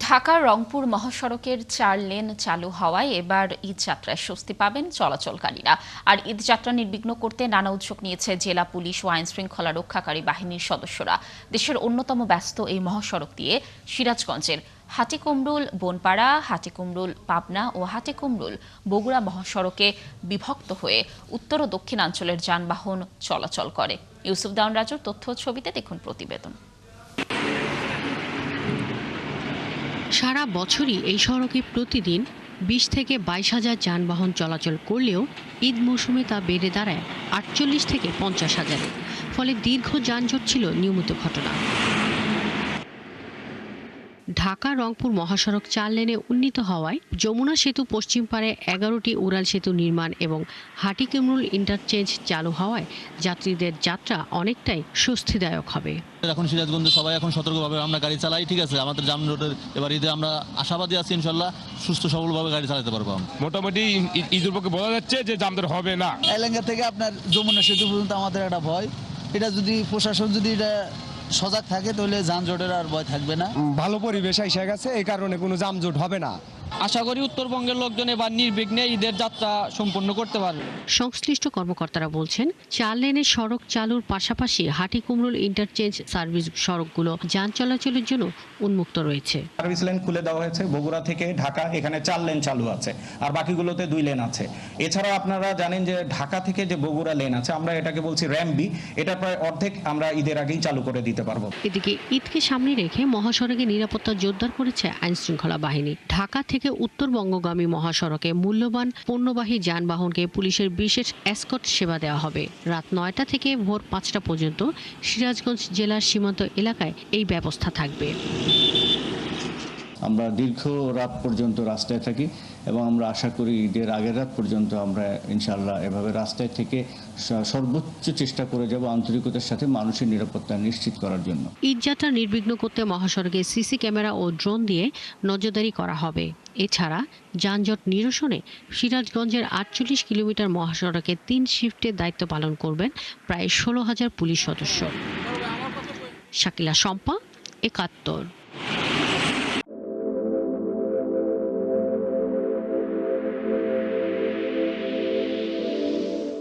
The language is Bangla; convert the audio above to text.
ঢাকা রংপুর মহাসড়কের ৪ লেন চালু হওয়ায় এবার ঈদ যাত্রায় স্বস্তি পাবেন চলাচলকারীরা। আর ঈদ যাত্রা নির্বিঘ্ন করতে নানা উদ্যোগ নিয়েছে জেলা পুলিশ ও আইন শৃঙ্খলা রক্ষাকারী বাহিনীর সদস্যরা। দেশের অন্যতম ব্যস্ত এই মহাসড়ক দিয়ে সিরাজগঞ্জের হাটিকুমরুল বনপাড়া, হাটিকুমরুল পাবনা ও হাটিকুমরুল বগুড়া মহাসড়কে বিভক্ত হয়ে উত্তর ও দক্ষিণাঞ্চলের যানবাহন চলাচল করে। ইউসুফ দাউন রাজুর তথ্য ছবিতে দেখুন প্রতিবেদন। সারা বছরই এই সড়কে প্রতিদিন ২০ থেকে ২২ হাজার যানবাহন চলাচল করলেও ঈদ মৌসুমে তা বেড়ে দাঁড়ায় ৪৮ থেকে ৫০ হাজারে। ফলে দীর্ঘ যানজট ছিল নিয়মিত ঘটনা। ঢাকা রংপুর মহাসড়ক ৪ লেনে উন্নীত হওয়ায় যমুনা সেতু পশ্চিম পারে ১১টি উড়াল সেতু নির্মাণ এবং হাটিকুমরুল ইন্টারচেঞ্জ চালু হওয়ায় যাত্রীদের যাত্রা অনেকটাই স্বস্তিদায়ক হবে। এখন সিরাজগঞ্জে সবাই এখন সতর্কভাবে আমরা গাড়ি চালাই, ঠিক আছে। আমাদের যানজটের এবার ঈদে আমরা আশাবাদী আছি, ইনশাল্লাহ সুস্থ সবলভাবে গাড়ি চালাতে পারবো। মোটামুটি ঈদের পক্ষে বোঝা যাচ্ছে যে যানজট হবে না। এলেঙ্গা থেকে আপনার যমুনা সেতু পর্যন্ত আমাদের একটা ভয়, এটা যদি প্রশাসন যদি এটা সজাগ থাকে তাহলে যানজটের আর ভয় থাকবে না। ভালো পরিবেশ এসে গেছে, এই কারণে কোনো যানজট হবে না। আশা করি উত্তরবঙ্গের লোকজন এবার নির্বিঘ্নে ঈদের যাত্রা সম্পন্ন করতে পারবে। সংশ্লিষ্ট কর্মকর্তারা বলছেন, ৪ লেনের সড়ক চালুর পাশাপাশি হাটিকুমরুল ইন্টারচেঞ্জ সার্ভিস সড়কগুলো যান চলাচলের জন্য উন্মুক্ত রয়েছে। সার্ভিস লেন খুলে দেওয়া হয়েছে। বগুড়া থেকে ঢাকা এখানে ৪ লেন চালু আছে, আর বাকিগুলোতে ২ লেন আছে। এছাড়া আপনারা জানেন যে ঢাকা থেকে যে বগুড়া লেন আছে, আমরা এটাকে বলছি র্যাম্বি, এটা প্রায় অর্ধেক আমরা ঈদের আগেই চালু করে দিতে পারবো। এদিকে ঈদকে সামনে রেখে মহাসড়কে নিরাপত্তা জোরদার করেছে আইন শৃঙ্খলা বাহিনী। ঢাকা থেকে উত্তরবঙ্গগামী মহাসড়কে মূল্যবান পণ্যবাহী যানবাহনকে পুলিশের বিশেষ এসকর্ট সেবা দেওয়া হবে। রাত ৯টা থেকে ভোর ৫টা পর্যন্ত সিরাজগঞ্জ জেলার সীমান্ত এলাকায় এই ব্যবস্থা থাকবে। আমরা দীর্ঘ রাত পর্যন্ত রাস্তায় থাকি এবং আমরা আশা করি ঈদের আগের রাত পর্যন্ত আমরা ইনশাআল্লাহ এভাবে রাস্তায় থেকে সর্বোচ্চ চেষ্টা করে যাব আন্তরিকতার সাথে মানুষের নিরাপত্তা নিশ্চিত করার জন্য। ঈদযাত্রা নির্বিঘ্ন করতে মহাসড়কে সিসি ক্যামেরা ও ড্রোন দিয়ে নজরদারি করা হবে। এছাড়া যানজট নিরসনে সিরাজগঞ্জের ৪৮ কিলোমিটার মহাসড়কে ৩ শিফটে দায়িত্ব পালন করবেন প্রায় ১৬,০০০ পুলিশ সদস্য। শাকিলা শম্পা, ৭১।